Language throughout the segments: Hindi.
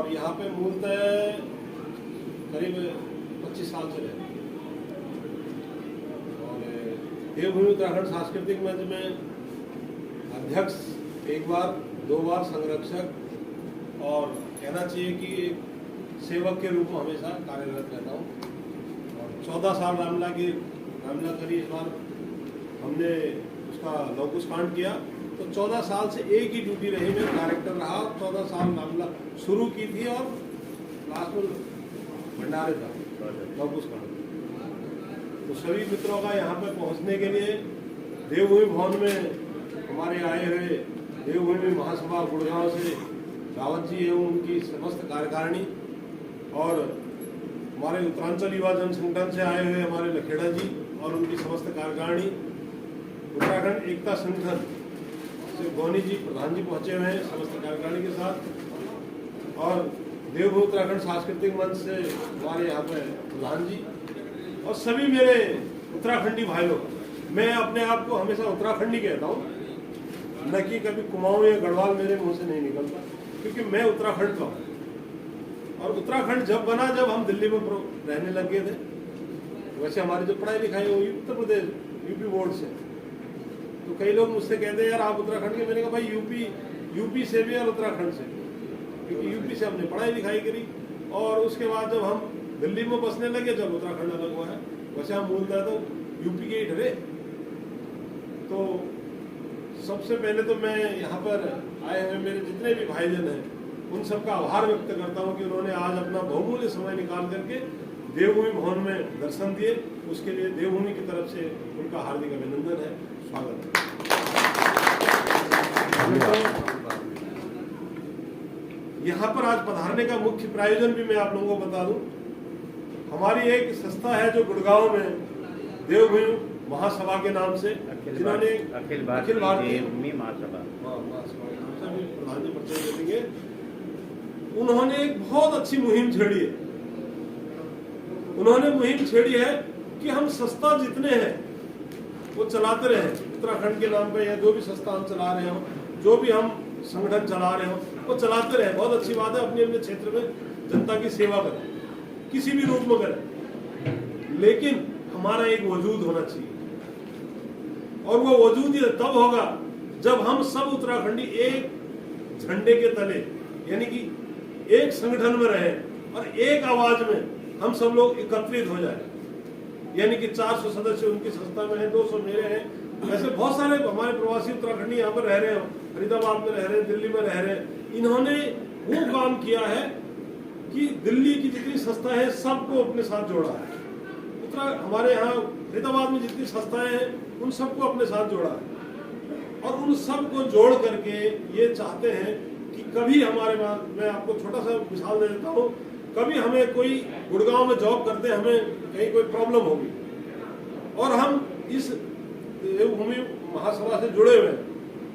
और यहाँ पे मूलतः करीब 25 साल से रहे। और देवभूमि उत्तराखंड सांस्कृतिक मंच में अध्यक्ष एक बार, 2 बार संरक्षक और कहना चाहिए कि एक सेवक के रूप में हमेशा कार्यरत रहता हूँ। और 14 साल रामला करी। इस बार हमने उसका लौकुश कांड किया तो 14 साल से एक ही ड्यूटी रही, मैं डायरेक्टर रहा। 14 साल रामला शुरू की थी और लास्ट में भंडारे था लौकुश कांड। तो सभी मित्रों का यहाँ पे पहुँचने के लिए देवभूमि भवन में हमारे आए हुए देवभूमि महासभा गुड़गांव से रावत जी एवं उनकी समस्त कार्यकारिणी और हमारे उत्तरांचल युवा जन संगठन से आए हुए हमारे लखेड़ा जी और उनकी समस्त कार्यकारिणी, उत्तराखंड एकता संगठन से गोनी जी प्रधान जी पहुंचे हुए हैं समस्त कार्यकारिणी के साथ, और देवभूमि उत्तराखंड सांस्कृतिक मंच से हमारे यहाँ पे प्रधान जी और सभी मेरे उत्तराखंडी भाई लोग। मैं अपने आप को हमेशा उत्तराखंडी कहता हूँ, न कि कभी कुमाऊं या गढ़वाल मेरे मुंह से नहीं निकलता, क्योंकि मैं उत्तराखंड का हूँ। और उत्तराखंड जब बना जब हम दिल्ली में रहने लग गए थे। वैसे हमारी जो पढ़ाई लिखाई है वो उत्तर प्रदेश यूपी बोर्ड से। तो कई लोग मुझसे कहते हैं यार आप उत्तराखंड के। मैंने कहा भाई यूपी से भी और उत्तराखंड से, क्योंकि यूपी से हमने पढ़ाई लिखाई करी और उसके बाद जब हम दिल्ली में बसने लगे जब उत्तराखंड अलग हुआ है। वैसे हम मूलतः तो यूपी के ही ठहरे। तो सबसे पहले तो मैं यहाँ पर आए हुए मेरे जितने भी भाईजन हैं उन सबका आभार व्यक्त करता हूँ कि उन्होंने आज अपना बहुमूल्य समय निकाल करके देवभूमि भवन में दर्शन दिए। उसके लिए देवभूमि की तरफ से उनका हार्दिक अभिनंदन है, स्वागत है। यहाँ पर आज पधारने का मुख्य प्रायोजन भी मैं आप लोगों को बता दूं। हमारी एक संस्था है जो गुड़गांव में देवभूमि महासभा के नाम से, जिन्होंने अखिल भारतीय महासभा प्रधान जी परिचय देंगे। उन्होंने एक बहुत अच्छी मुहिम छेड़ी है। उन्होंने मुहिम छेड़ी है कि हम संस्था जितने हैं वो चलाते रहे उत्तराखंड के नाम पे, या जो भी संस्था हम चला रहे हो, जो भी हम संगठन चला रहे हो वो चलाते रहे। बहुत अच्छी बात है, अपने अपने क्षेत्र में जनता की सेवा करें, किसी भी रूप में करें, लेकिन हमारा एक वजूद होना चाहिए। और वो वजूद ये तब होगा जब हम सब उत्तराखंडी एक झंडे के तले, यानी कि एक संगठन में रहे और एक आवाज में हम सब लोग एकत्रित हो जाए। यानी कि 400 सदस्य उनकी संस्था में है, 200 मेरे हैं। ऐसे बहुत सारे हमारे प्रवासी उत्तराखंडी यहाँ पर रह रहे हैं, फरीदाबाद में रह रहे हैं, दिल्ली में रह रहे हैं। इन्होंने वो काम किया है कि दिल्ली की जितनी संस्था है सबको अपने साथ जोड़ा है। हमारे यहाँ फरीदाबाद में जितनी संस्थाएं हैं उन सबको अपने साथ जोड़ा है और उन सबको जोड़ करके ये चाहते हैं कि कभी हमारे पास, मैं आपको छोटा सा मिसाल दे देता हूँ, कभी हमें कोई गुड़गांव में जॉब करते हमें कहीं कोई प्रॉब्लम होगी और हम इस देवभूमि महासभा से जुड़े हुए हैं,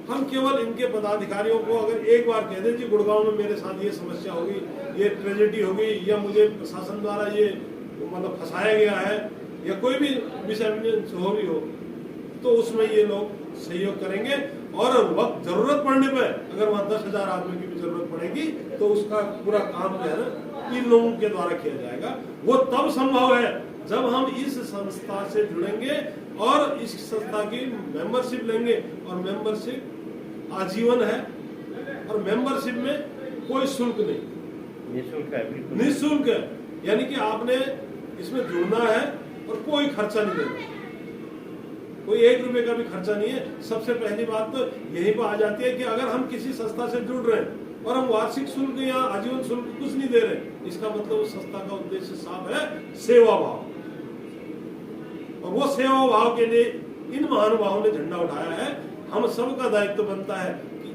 हम केवल इनके पदाधिकारियों को अगर एक बार कह दें कि गुड़गांव में मेरे साथ ये समस्या होगी, ये ट्रेजेडी होगी, या मुझे प्रशासन द्वारा ये मतलब फंसाया गया है, या कोई भी मिसएविडेंस हो रही हो, तो उसमें ये लोग सहयोग करेंगे। और वक्त जरूरत पड़ने पर अगर वहाँ 10,000 आदमी की भी जरूरत पड़ेगी तो उसका पूरा काम जो है ना इन लोगों के द्वारा किया जाएगा। वो तब संभव है जब हम इस संस्था से जुड़ेंगे और इस संस्था की मेंबरशिप लेंगे। और मेंबरशिप आजीवन है और मेंबरशिप में कोई शुल्क नहीं, निःशुल्क है। निःशुल्क है, यानी कि आपने इसमें जुड़ना है और कोई खर्चा नहीं देना, कोई 1 रुपए का भी खर्चा नहीं है। सबसे पहली बात तो यही पर आ जाती है कि अगर हम किसी संस्था से जुड़ रहे हैं और हम वार्षिक शुल्क या आजीवन शुल्क कुछ नहीं दे रहे, इसका मतलब उस संस्था का उद्देश्य साफ है, सेवा भाव। और वो सेवा भाव के लिए इन महानुभावों ने झंडा उठाया है। हम सबका दायित्व बनता है कि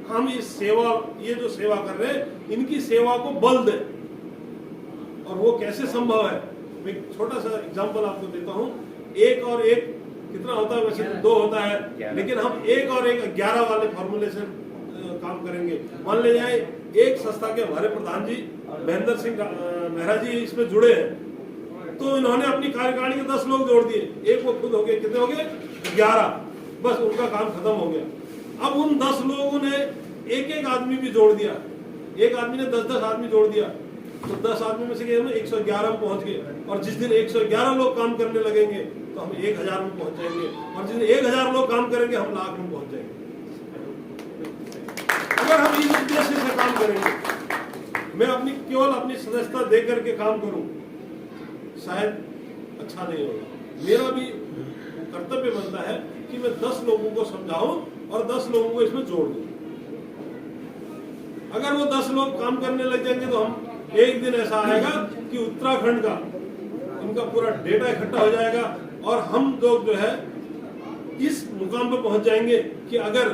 हम इस सेवा, ये जो सेवा कर रहे हैं, इनकी सेवा को बल दें। और वो कैसे संभव है, मैं छोटा सा एग्जांपल आपको देता हूँ। 1 और 1 कितना होता है? वैसे 2 होता है, लेकिन हम 1 और 1 11 वाले फॉर्मुलेशन काम करेंगे। मान ले जाए एक संस्था के हमारे प्रधान जी महेंद्र सिंह मेहरा जी इसमें जुड़े हैं, तो इन्होंने अपनी कार्यकारिणी के 10 लोग जोड़ दिए, एक वो खुद हो गए, कितने हो गए? 11। बस उनका काम खत्म हो गया। अब उन 10 लोगों ने एक एक आदमी भी जोड़ दिया, एक आदमी ने 10-10 आदमी जोड़ दिया तो 10 आदमी में से हम 111 में पहुंच गए। और जिस दिन 111 लोग काम करने लगेंगे तो हम 1000 में पहुंच जाएंगे। और जिस दिन 1000 लोग काम करेंगे हम लाख में पहुंच जाएंगे। अगर हम इस उद्देश्य से काम करेंगे, मैं केवल अपनी सदस्यता दे करके काम करूं, शायद अच्छा नहीं होगा। मेरा भी कर्तव्य बनता है कि मैं 10 लोगों को समझाऊं और 10 लोगों को इसमें जोड़ दूं। अगर वो 10 लोग काम करने लग जाएंगे तो हम एक दिन ऐसा आएगा कि उत्तराखंड का इनका पूरा डेटा इकट्ठा हो जाएगा और हम लोग जो है इस मुकाम पर पहुंच जाएंगे कि अगर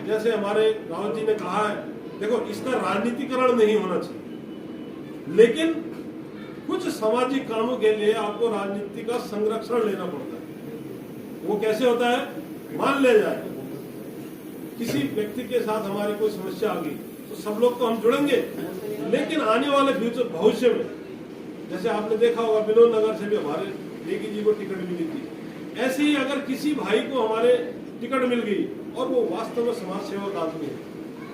जैसे हमारे रावत जी ने कहा है, देखो इसका राजनीतिकरण नहीं होना चाहिए, लेकिन कुछ सामाजिक कामों के लिए आपको राजनीति का संरक्षण लेना पड़ता है। वो कैसे होता है? मान ले जाए किसी व्यक्ति के साथ हमारी कोई समस्या आ गई तो सब लोग तो हम जुड़ेंगे, लेकिन आने वाले फ्यूचर भविष्य में जैसे आपने देखा होगा विनोद नगर से भी हमारे नेगी जी को टिकट मिली थी, ऐसे ही अगर किसी भाई को हमारे टिकट मिल गई और वो वास्तव में समाज सेवक आदमी है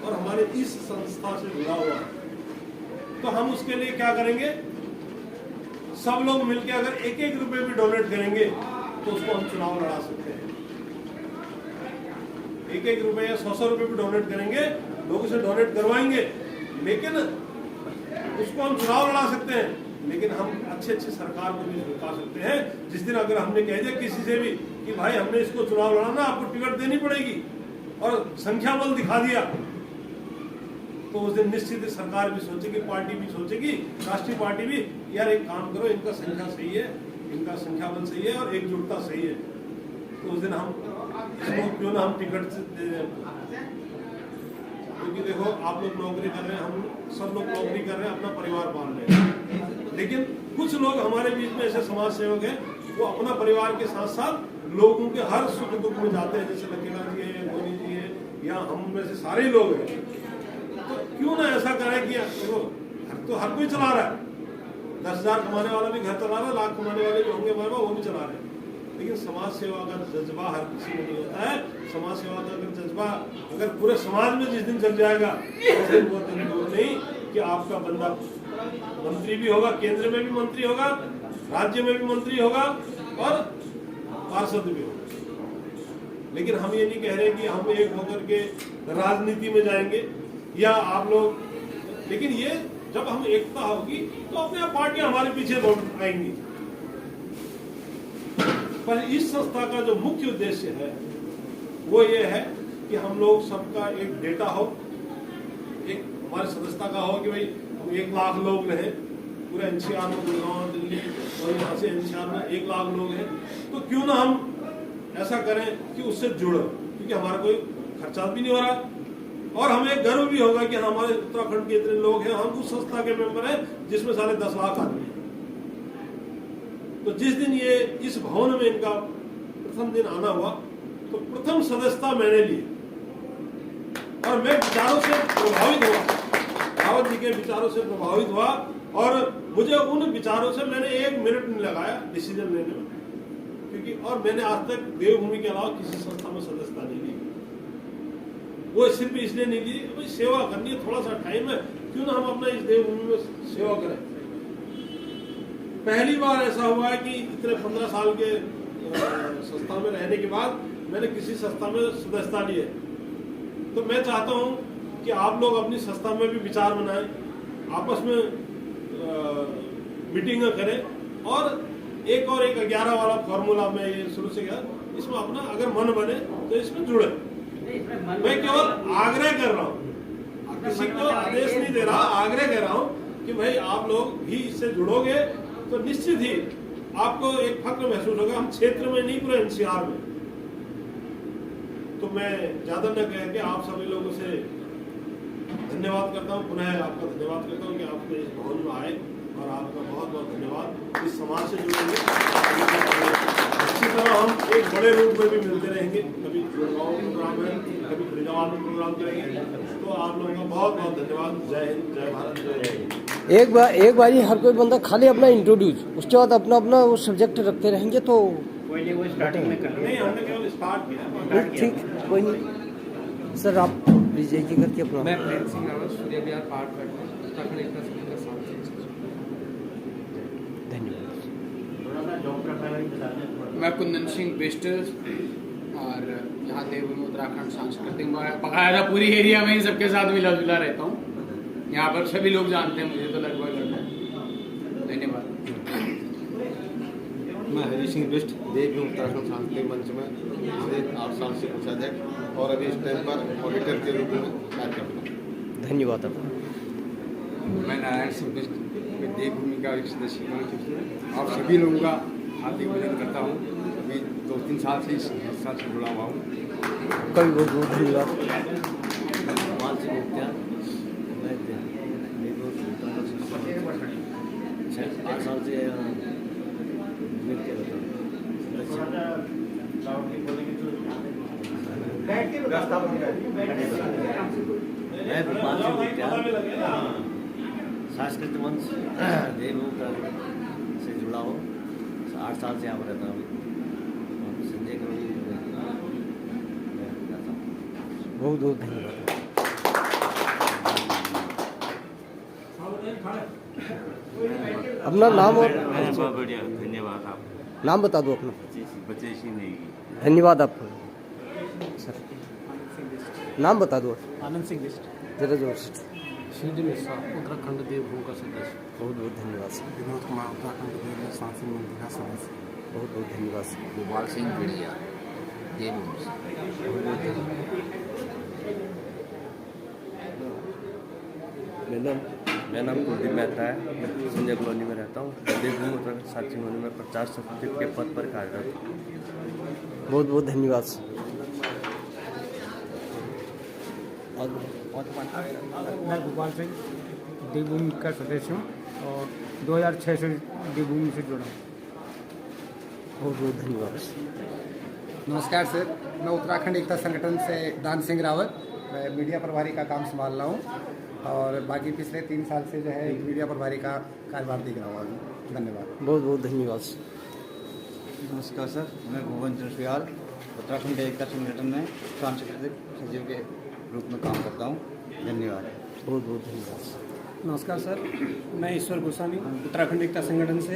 और हमारे इस संस्था से जुड़ा हुआ है, तो हम उसके लिए क्या करेंगे? सब लोग मिलकर अगर 1-1 रुपए भी डोनेट करेंगे तो उसको हम चुनाव लड़ा सकते हैं। 1-1 रुपए या 100 रुपए भी डोनेट करेंगे, लोगों से डोनेट करवाएंगे, लेकिन उसको हम चुनाव लड़ा सकते हैं। लेकिन हम अच्छे सरकार को भी झुका सकते हैं। जिस दिन अगर हमने कह दिया किसी से भी कि भाई हमने इसको चुनाव लड़ाना, आपको टिकट देनी पड़ेगी, और संख्या बल दिखा दिया, तो उस दिन निश्चित सरकार भी सोचेगी, पार्टी भी सोचेगी, राष्ट्रीय पार्टी भी, यार एक काम करो, इनका संख्या सही है, इनका संख्या बल सही है और एकजुटता सही है, तो उस दिन हम इसको क्यों ना हम टिकट दे दें। क्योंकि देखो आप लोग नौकरी कर रहे हैं, हम सब लोग नौकरी कर रहे हैं, अपना परिवार पाल रहे हैं, लेकिन कुछ लोग हमारे बीच में ऐसे समाज सेवक हैं, वो अपना परिवार के साथ साथ लोगों के हर सुख दुख में जाते हैं, जैसे लकीला जी है, धोनी जी है, या हम में से सारे लोग हैं। तो क्यों ना ऐसा करें कि देखो तो हर कोई चला रहा है, 10,000 कमाने वाला भी घर चला रहा है, लाख कमाने वाले भी होंगे वो भी चला रहे हैं, लेकिन समाज सेवा का जज्बा हर किसी में नहीं होता है। समाज सेवा का अगर जज्बा अगर पूरे समाज में जिस दिन जग जाएगा उस दिन वो दिन दूर नहीं कि आपका बंदा मंत्री भी होगा, केंद्र में भी मंत्री होगा, राज्य में भी मंत्री होगा और पार्षद भी होगा। लेकिन हम ये नहीं कह रहे कि हम एक होकर के राजनीति में जाएंगे या आप लोग, लेकिन ये जब हम एकता होगी तो अपने आप पार्टियां हमारे पीछे दौड़ आएंगी। पर इस संस्था का जो मुख्य उद्देश्य है वो ये है कि हम लोग सबका एक डेटा हो, एक हमारी सदस्यता का हो कि भाई हम 1 लाख लोग रहे पूरे एनसीआर में, गुड़गांव, दिल्ली और यहाँ से एनसीआर में 1 लाख लोग हैं, तो क्यों ना हम ऐसा करें कि उससे जुड़ो, क्योंकि हमारा कोई खर्चा भी नहीं हो रहा और हमें गर्व भी होगा कि हमारे उत्तराखंड के इतने लोग हैं, हम उस संस्था के मेंबर हैं जिसमें साले 10 लाख आदमी हैं। तो जिस दिन ये इस भवन में इनका प्रथम दिन आना हुआ तो प्रथम सदस्यता मैंने ली और मैं विचारों से प्रभावित हुआ, रावत जी के विचारों से प्रभावित हुआ और मुझे उन विचारों से मैंने 1 मिनट नहीं लगाया डिसीजन लेने में, क्योंकि और मैंने आज तक देवभूमि के अलावा किसी संस्था में सदस्यता नहीं ली। वो सिर्फ इसलिए नहीं ली, भाई सेवा करनी है, थोड़ा सा टाइम है, क्यों ना हम अपना इस देवभूमि में सेवा करें। पहली बार ऐसा हुआ है कि इतने 15 साल के संस्था में रहने के बाद मैंने किसी संस्था में सदस्यता ली है। तो मैं चाहता हूं कि आप लोग अपनी संस्था में भी विचार बनाएं, आपस में मीटिंग करें और एक 11 वाला फॉर्मूला में ये शुरू से गया, इसमें अपना अगर मन बने तो इसमें जुड़े। मैं केवल आग्रह कर रहा हूँ, किसी को आदेश नहीं दे रहा, आग्रह कर रहा हूँ कि भाई आप लोग भी इससे जुड़ोगे तो निश्चित ही आपको एक फक्र महसूस होगा, हम क्षेत्र में नहीं पूरे एनसीआर में। तो मैं ज्यादा न कह के आप सभी लोगों से धन्यवाद करता हूँ, पुनः आपका धन्यवाद करता हूँ कि आप इस भवन में आए और आपका बहुत बहुत धन्यवाद। इस समाज से जुड़ेंगे, इसी तरह हम एक बड़े रूप में भी मिलते रहेंगे, कभी गुड़गांव में प्रोग्राम है, कभी फरीदाबाद में प्रोग्राम करेंगे। तो आप लोगों का बहुत बहुत धन्यवाद। जय हिंद, जय भारत, जय हिंद। एक बार ही हर कोई बंदा खाली अपना इंट्रोड्यूस, उसके बाद अपना अपना वो सब्जेक्ट रखते रहेंगे तो कोई स्टार्टिंग में कर नहीं, हमने केवल स्टार्ट किया। ठीक, कोई नहीं सर। आप प्लीज एक ही करके अपना मैं प्रेम सिंह रावत सूर्य विहार पहाड़ पर उत्तराखंड एकता समिति का सांसद। धन्यवाद। मैं कुंदन सिंह बिष्ट और यहाँ देवभूमि उत्तराखंड सांस्कृतिक बकायदा पूरी एरिया में ही सबके साथ मिला जुला रहता हूँ। यहाँ पर सभी लोग जानते हैं मुझे तो लगभग। धन्यवाद। मैं हरी सिंह बिष्ट देवभूमि उत्तराखंड सांस्कृतिक मंच में पिछले 8 साल से कोषाध्यक्ष और अभी इस टाइम पर ऑडिटर के रूप में कार्य करता हूँ। धन्यवाद आपका। मैं नारायण सिंह बिष्ट देवभूमि का एक सदस्य हूँ और सभी लोगों का हार्दिक अभिनंदन करता हूँ। अभी 2-3 साल से इस संस्था से जुड़ा हुआ हूँ। कभी बहुत बहुत धन्यवाद। सांस्कृतिक मंच देवभूमि से जुड़ा हूँ। 8 साल से यहाँ पर रहता हूँ। संजय करोड़ी बहुत बहुत धन्यवाद। अपना नाम और बहुत बढ़िया, धन्यवाद। आप नाम बता दो अपना। बचेश ही नहीं। धन्यवाद आपका सर। नाम बता दो। आनंद सिंह बिष्ट जरा जोर से। सीधी मिश्रा उत्तराखंड देवभूमि का सदस्य। बहुत बहुत धन्यवाद सर। विनोद कुमार उत्तराखंड देवभूमि सांस्कृतिक मंच का सदस्य। बहुत बहुत धन्यवाद सर। गोपाल सिंह बिड़िया देवभूमि से। बहुत बहुत धन्यवाद। मेरा नाम कुलदीप मेहता है। मैं संजय कॉलोनी में रहता हूँ। देवभूमि उत्तराखंड सांस्कृतिक मंच में प्रचार सचिव के पद पर कार्यरत हूँ। बहुत बहुत धन्यवाद सर। मैं गोपाल सिंह देवभूमि का सदस्य हूँ और 2006 से देवभूमि से जुड़ा हूँ। बहुत बहुत धन्यवाद। नमस्कार सर, मैं उत्तराखंड एकता संगठन से दान सिंह रावत, मैं मीडिया प्रभारी का काम संभाल रहा हूँ और बाकी पिछले 3 साल से जो है मीडिया प्रभारी का कार्यभार देख रहा हूँ। धन्यवाद। बहुत बहुत धन्यवाद। नमस्कार सर, मैं भुवन चंद्रयाल उत्तराखंड एकता संगठन में सांस्कृतिक सचिव के रूप में काम करता हूँ। धन्यवाद। बहुत बहुत धन्यवाद। नमस्कार सर, मैं ईश्वर गोस्वामी उत्तराखंड एकता संगठन से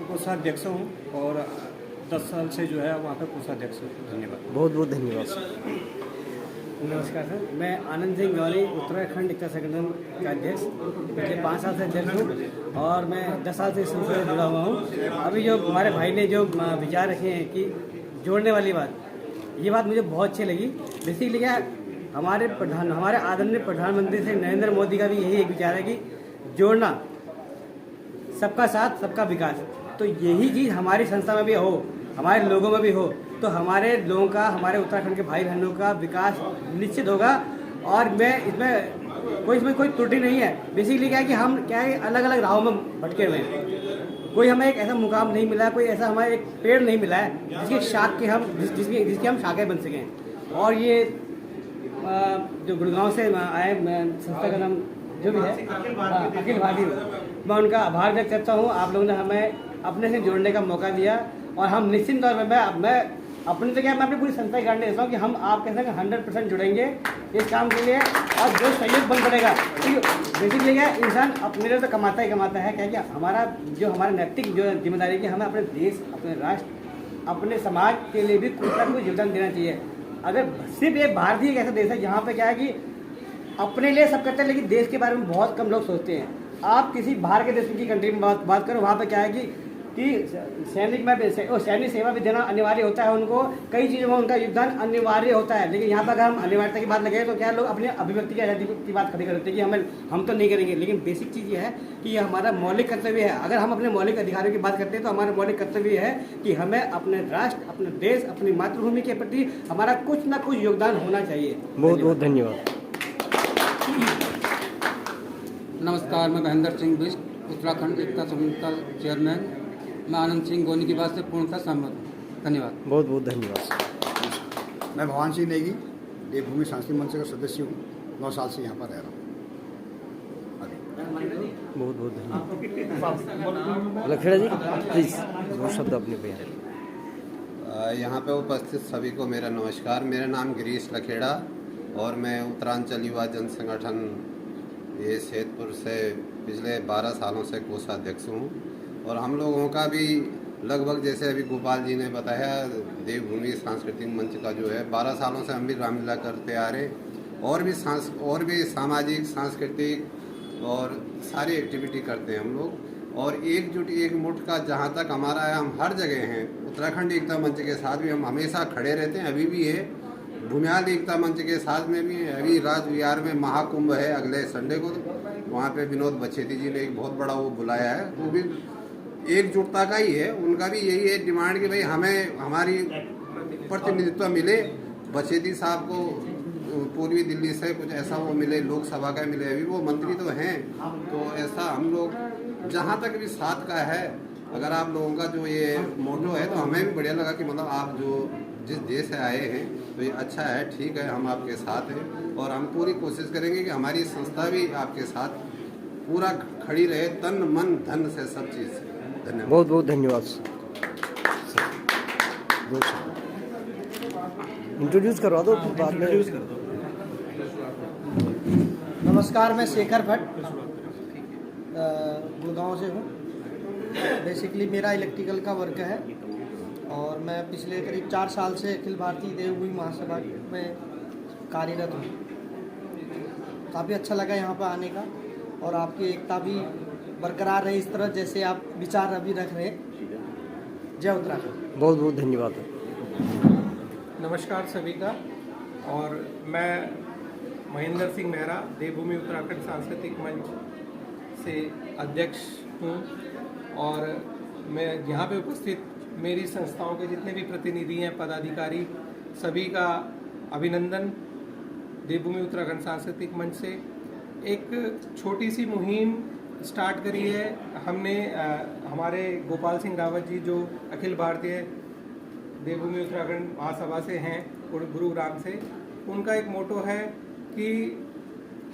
कोषाध्यक्ष हूँ और 10 साल से जो है वहाँ का कोषाध्यक्ष हूँ। धन्यवाद। बहुत बहुत धन्यवाद सर। नमस्कार सर, मैं आनंद सिंह गौरी उत्तराखंड एकता संगठन का अध्यक्ष पिछले 5 साल से अध्यक्ष हूँ और मैं 10 साल से इस संस्था से जुड़ा हुआ हूँ। अभी जो हमारे भाई ने जो विचार रखे हैं कि जोड़ने वाली बात, ये बात मुझे बहुत अच्छी लगी। बेसिकली क्या हमारे आदरणीय प्रधानमंत्री से नरेंद्र मोदी का भी यही एक विचार है कि जोड़ना, सबका साथ सबका विकास। तो यही चीज़ हमारी संस्था में भी हो, हमारे लोगों में भी हो, तो हमारे लोगों का, हमारे उत्तराखंड के भाई बहनों का विकास निश्चित होगा। और इसमें कोई त्रुटि नहीं है। बेसिकली क्या है कि हम क्या है अलग अलग राहों में भटके हुए हैं। कोई हमें एक ऐसा मुकाम नहीं मिला, कोई ऐसा हमारे एक पेड़ नहीं मिला है जिसकी हम शाखें बन सकें। और ये जो गुड़गांव से आए संस्था का नाम जो भी है अखिल भारतीय, मैं उनका आभार व्यक्त करता हूँ। आप लोगों ने हमें अपने से जोड़ने का मौका दिया और हम निश्चित तौर पर मैं अपने तो क्या मैं अपनी पूरी संस्था की गारंटी देता हूँ कि हम आपके संग 100% जुड़ेंगे इस काम के लिए और जो सहयोग बन पड़ेगा। बेसिकली क्या इंसान अपने लिए तो कमाता ही कमाता है, क्या हमारा नैतिक जो जिम्मेदारी है, हमें अपने देश, अपने राष्ट्र, अपने समाज के लिए भी कुछ ना कुछ योगदान देना चाहिए। अगर सिर्फ ये भारत ही एक ऐसा देश है जहाँ पे क्या है कि अपने लिए सब करते हैं लेकिन देश के बारे में बहुत कम लोग सोचते हैं। आप किसी बाहर के देश की कंट्री में बात करो, वहाँ पे क्या है कि सैनिक सेवा भी देना अनिवार्य होता है उनको, कई चीज़ों में उनका योगदान अनिवार्य होता है। लेकिन यहाँ पर अगर हम अनिवार्यता की बात लगे तो क्या लोग अपने अभिव्यक्ति की आज़ादी की बात खड़ी करते हैं कि हम तो नहीं करेंगे। लेकिन बेसिक चीज़ ये है कि ये हमारा मौलिक कर्तव्य है। अगर हम अपने मौलिक अधिकारों की बात करते हैं तो हमारा मौलिक कर्तव्य है कि हमें अपने राष्ट्र, अपने देश, अपनी मातृभूमि के प्रति हमारा कुछ ना कुछ योगदान होना चाहिए। बहुत बहुत धन्यवाद। नमस्कार, मैं महेंद्र सिंह बिष्ट उत्तराखंड एकता समिति का चेयरमैन। मैं आनंद सिंह गोनी की बात से पूर्णतः सहमत हूँ। धन्यवाद। बहुत बहुत धन्यवाद। मैं भगवान सिंह नेगी देवभूमि सांस्कृतिक मंच का सदस्य हूँ। 9 साल से यहाँ पर रह रहा हूँ। बहुत बहुत धन्यवाद। लखेड़ा जी प्लीज 2 शब्द अपने बयान। यहाँ पे उपस्थित सभी को मेरा नमस्कार। मेरा नाम गिरीश लखेड़ा, और मैं उत्तरांचल युवा जन संगठन ये सैदपुर से पिछले 12 सालों से कोषाध्यक्ष हूँ। और हम लोगों का भी लगभग जैसे अभी गोपाल जी ने बताया, देवभूमि सांस्कृतिक मंच का जो है 12 सालों से हम भी रामलीला करते आ रहे, और भी सामाजिक सांस्कृतिक और सारी एक्टिविटी करते हैं हम लोग। और एकजुट एक मुठ का जहाँ तक हमारा है, हम हर जगह हैं। उत्तराखंड एकता मंच के साथ भी हम हमेशा खड़े रहते हैं, अभी भी है। भूमियाल एकता मंच के साथ में भी अभी राजविहार में महाकुंभ है अगले संडे को, वहाँ पे विनोद बछेती जी ने एक बहुत बड़ा वो बुलाया है, वो भी एकजुटता का ही है। उनका भी यही है डिमांड कि भाई हमें हमारी प्रतिनिधित्व मिले। बछेती साहब को पूर्वी दिल्ली से कुछ ऐसा वो मिले, लोकसभा का मिले, अभी वो मंत्री तो हैं। तो ऐसा हम लोग जहाँ तक भी साथ का है, अगर आप लोगों का जो ये मोटो है तो हमें भी बढ़िया लगा कि मतलब आप जो जिस देश से आए हैं तो ये अच्छा है, ठीक है, हम आपके साथ हैं। और हम पूरी कोशिश करेंगे कि हमारी संस्था भी आपके साथ पूरा खड़ी रहे, तन मन धन से, सब चीज़ से। धन्यवाद, बहुत बहुत धन्यवाद। इंट्रोड्यूस करवा दो, बाद में इंट्रोड्यूस कर दो। नमस्कार, मैं शेखर भट्ट गुड़गांव से हूँ। बेसिकली मेरा इलेक्ट्रिकल का वर्क है और मैं पिछले करीब 4 साल से अखिल भारतीय देवभूमि महासभा में कार्यरत हूँ। काफ़ी अच्छा लगा यहाँ पर आने का, और आपकी एकता भी बरकरार रहे इस तरह जैसे आप विचार अभी रख रहे हैं। जय उत्तराखंड। बहुत बहुत धन्यवाद। नमस्कार सभी का, और मैं महेंद्र सिंह मेहरा देवभूमि उत्तराखंड सांस्कृतिक मंच से अध्यक्ष हूँ। और मैं यहाँ पे उपस्थित मेरी संस्थाओं के जितने भी प्रतिनिधि हैं, पदाधिकारी, सभी का अभिनंदन। देवभूमि उत्तराखंड सांस्कृतिक मंच से एक छोटी सी मुहिम स्टार्ट करी है हमने। हमारे गोपाल सिंह रावत जी जो अखिल भारतीय देवभूमि उत्तराखंड महासभा से हैं, गुरुग्राम से, उनका एक मोटो है कि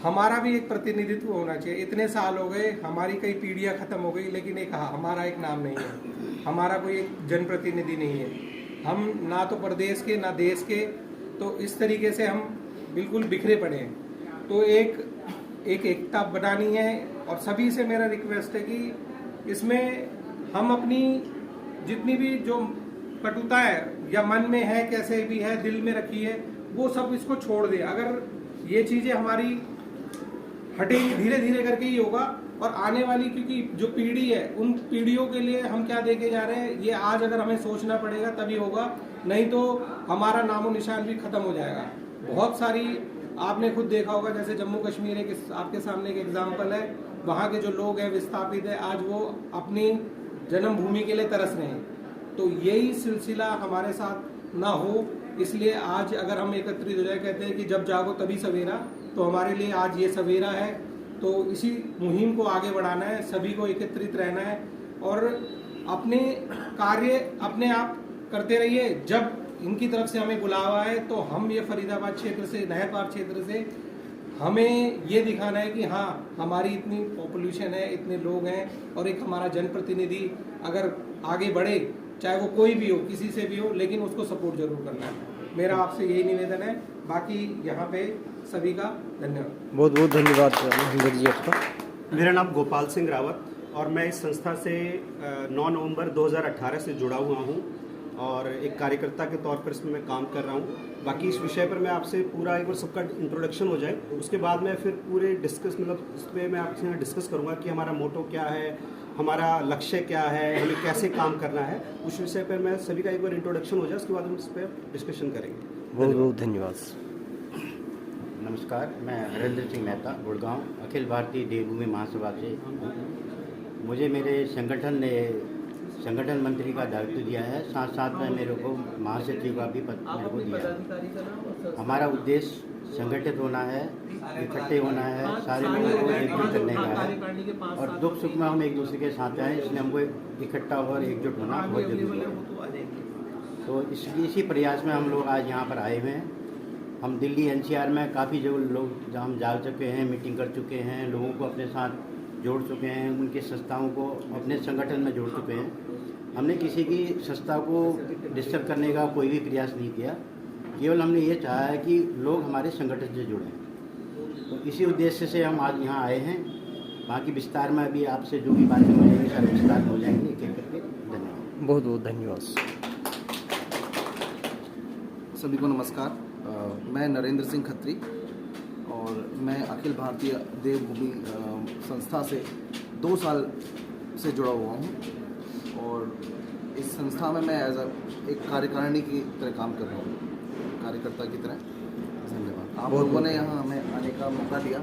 हमारा भी एक प्रतिनिधित्व होना चाहिए। इतने साल हो गए, हमारी कई पीढ़ियां खत्म हो गई, लेकिन हमारा एक नाम नहीं है, हमारा कोई एक जनप्रतिनिधि नहीं है। हम ना तो प्रदेश के ना देश के, तो इस तरीके से हम बिल्कुल बिखरे पड़े हैं। तो एक एकता बनानी है, और सभी से मेरा रिक्वेस्ट है कि इसमें हम अपनी जितनी भी जो कटुता है या मन में है, कैसे भी है, दिल में रखी है, वो सब इसको छोड़ दे। अगर ये चीज़ें हमारी हटेगी, धीरे धीरे करके ही होगा। और आने वाली क्योंकि जो पीढ़ी है, उन पीढ़ियों के लिए हम क्या देके जा रहे हैं, ये आज अगर हमें सोचना पड़ेगा तभी होगा, नहीं तो हमारा नामो निशान भी खत्म हो जाएगा। बहुत सारी आपने खुद देखा होगा, जैसे जम्मू कश्मीर एक आपके सामने एक एग्जाम्पल है, वहाँ के जो लोग हैं, विस्थापित है, आज वो अपनी जन्मभूमि के लिए तरस रहे हैं। तो यही सिलसिला हमारे साथ ना हो, इसलिए आज अगर हम एकत्रित हो जाए, कहते हैं कि जब जागो तभी सवेरा, तो हमारे लिए आज ये सवेरा है। तो इसी मुहिम को आगे बढ़ाना है, सभी को एकत्रित रहना है, और अपने कार्य अपने आप करते रहिए। जब इनकी तरफ से हमें बुलावा है तो हम ये फरीदाबाद क्षेत्र से, नहरपार क्षेत्र से, हमें ये दिखाना है कि हाँ, हमारी इतनी पॉपुलेशन है, इतने लोग हैं, और एक हमारा जनप्रतिनिधि अगर आगे बढ़े, चाहे वो कोई भी हो, किसी से भी हो, लेकिन उसको सपोर्ट जरूर करना है। मेरा आपसे यही निवेदन है। बाकी यहाँ पे सभी का धन्यवाद। बहुत बहुत धन्यवाद महेंद्र जी आपका। मेरा नाम गोपाल सिंह रावत, और मैं इस संस्था से 9 नवंबर 2018 से जुड़ा हुआ हूँ, और एक कार्यकर्ता के तौर पर इसमें मैं काम कर रहा हूँ। बाकी इस विषय पर मैं आपसे पूरा एक बार सबका इंट्रोडक्शन हो जाए, उसके बाद मैं फिर पूरे इस पर मैं आपसे यहाँ डिस्कस करूँगा कि हमारा मोटो क्या है, हमारा लक्ष्य क्या है, हमें कैसे काम करना है। उस विषय पर मैं सभी का एक बार इंट्रोडक्शन हो जाए, उसके बाद हम इस पर डिस्कशन करेंगे। बहुत बहुत धन्यवाद। नमस्कार, मैं हरेंद्र सिंह मेहता, गुड़गांव, अखिल भारतीय देवभूमि महासभा से हूँ। मुझे मेरे संगठन मंत्री का दायित्व दिया है, साथ साथ में मेरे को महासचिव का भी पद मेरे को दिया है। हमारा उद्देश्य संगठित होना है, इकट्ठे होना है, सारे लोगों को एकजुट करने का है, और दुख सुख में हम एक दूसरे के साथ आए, इसलिए हमको इकट्ठा और एकजुट होना बहुत जरूरी है। तो इसी प्रयास में हम लोग आज यहाँ पर आए हुए हैं। हम दिल्ली NCR में काफ़ी जो लोग हम जा चुके हैं, मीटिंग कर चुके हैं, लोगों को अपने साथ जोड़ चुके हैं, उनकी संस्थाओं को अपने संगठन में जोड़ चुके हैं। हमने किसी की संस्था को डिस्टर्ब करने का कोई भी प्रयास नहीं किया। केवल हमने ये चाहा है कि लोग हमारे संगठन से जुड़ें। तो इसी उद्देश्य से हम आज यहाँ आए हैं। बाकी विस्तार में अभी आपसे जो भी बातें हो जाएंगी सारे विस्तार हो जाएंगे एक एक करके। धन्यवाद। बहुत बहुत धन्यवाद। सभी को नमस्कार। मैं नरेंद्र सिंह खत्री और मैं अखिल भारतीय देवभूमि संस्था से 2 साल से जुड़ा हुआ हूँ और इस संस्था में मैं एक कार्यकारिणी की तरह काम कर रहा हूँ, कार्यकर्ता की तरह। धन्यवाद। आप लोगों ने यहाँ हमें आने का मौका दिया,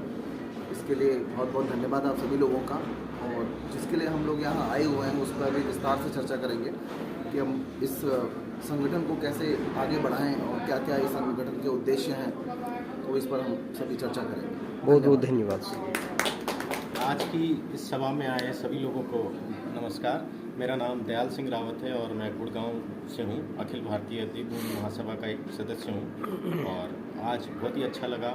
इसके लिए बहुत बहुत धन्यवाद आप सभी लोगों का। और जिसके लिए हम लोग यहाँ आए हुए हैं उस पर भी विस्तार से चर्चा करेंगे कि हम इस संगठन को कैसे आगे बढ़ाएं और क्या क्या इस संगठन के उद्देश्य हैं, तो इस पर हम सभी चर्चा करेंगे। बहुत बहुत धन्यवाद। आज की इस सभा में आए सभी लोगों को नमस्कार। मेरा नाम दयाल सिंह रावत है और मैं गुड़गांव से हूँ। अखिल भारतीय देवभूमि महासभा का एक सदस्य हूँ और आज बहुत ही अच्छा लगा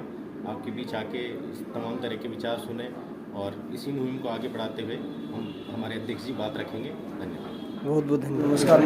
आपके बीच आके तमाम तरह के विचार सुने और इसी मुहिम को आगे बढ़ाते हुए हम हमारे अध्यक्ष जी बात रखेंगे। धन्यवाद। बहुत बहुत धन्यवाद। नमस्कार।